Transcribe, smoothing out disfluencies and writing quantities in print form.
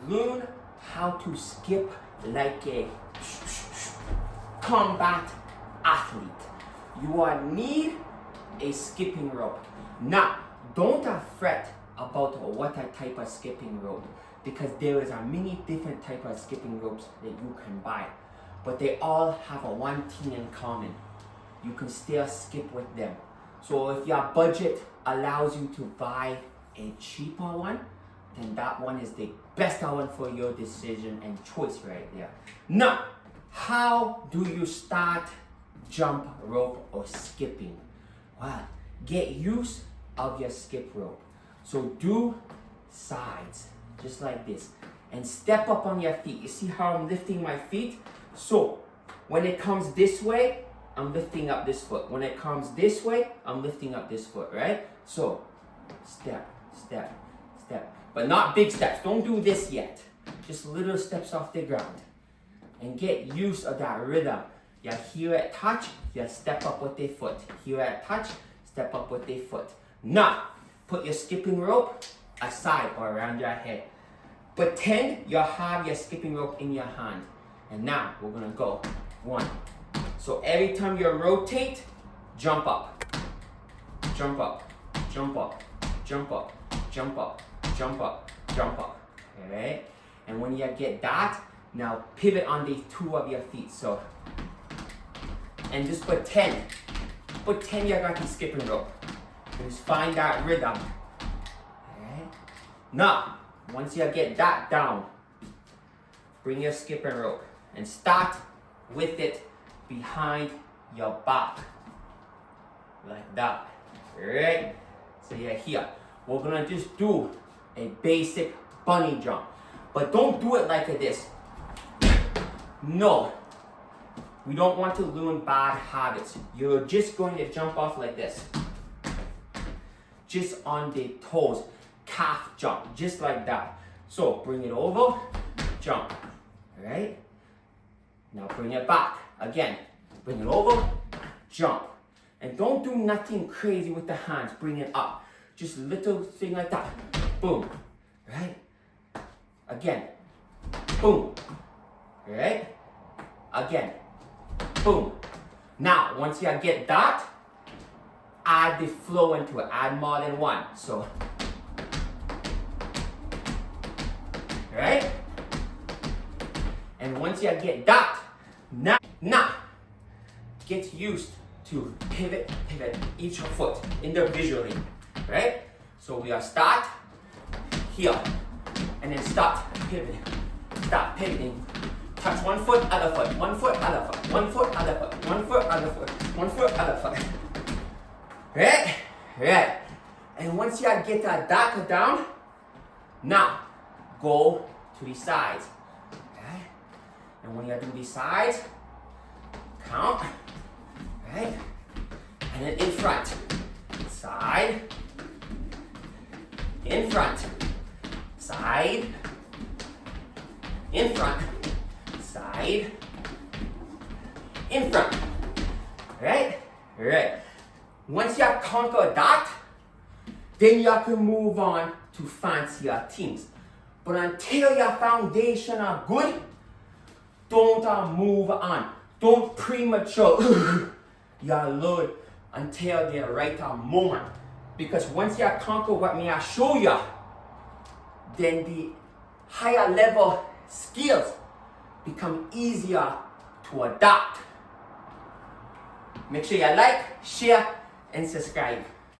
learn how to skip like a combat athlete. You will need a skipping rope. Now, don't fret about what type of skipping rope, because there is a many different type of skipping ropes that you can buy, but they all have a one thing in common. You can still skip with them. So if your budget allows you to buy a cheaper one, then that one is the best one for your decision and choice right there. Now, how do you start jump rope or skipping? Well, get used of your skip rope. So do sides, just like this, and step up on your feet. You see how I'm lifting my feet? So when it comes this way, I'm lifting up this foot. When it comes this way, I'm lifting up this foot, right? So step, step, step, but not big steps. Don't do this yet. Just little steps off the ground, and get used of that rhythm. You hear it touch, you step up with the foot. Hear it touch, step up with the foot. Now, put your skipping rope aside or around your head. Pretend you have your skipping rope in your hand. And now, we're gonna go. 1. So every time you rotate, jump up. Jump up, jump up, jump up, jump up, jump up, jump up. Okay? And when you get that, now pivot on the 2 of your feet. So, and just pretend you got the skipping rope. Just find that rhythm. Okay? Now, once you get that down, bring your skipping rope and start with it behind your back. Like that. Right? So you're here. We're gonna just do a basic bunny jump. But don't do it like this. No. We don't want to learn bad habits. You're just going to jump off like this. Just on the toes. Calf jump. Just like that. So bring it over. Jump. Alright? Now bring it back. Again. Bring it over. Jump. And don't do nothing crazy with the hands. Bring it up. Just little thing like that. Boom. Right? Again. Boom. Right? Again. Boom. Now, once you get that, add the flow into it. Add more than one. So, right? And once you get that, now, get used to pivot each foot individually, right? So we are start here, and then start pivoting, start pivoting. Touch one foot, other foot, one foot, other foot, one foot, other foot, one foot, other foot, one foot, other foot. Right? Right. And once you get that darker down, now go to the sides. Okay? And when you do the sides, count. Right? And then in front. Side. In front. Side. In front. Side. In front. Right? Right. Once you conquer that, then you can move on to fancier things. But until your foundation are good, don't move on. Don't premature. You learn until the right moment. Because once you conquer what me I show you, then the higher level skills become easier to adapt. Make sure you like, share, and subscribe.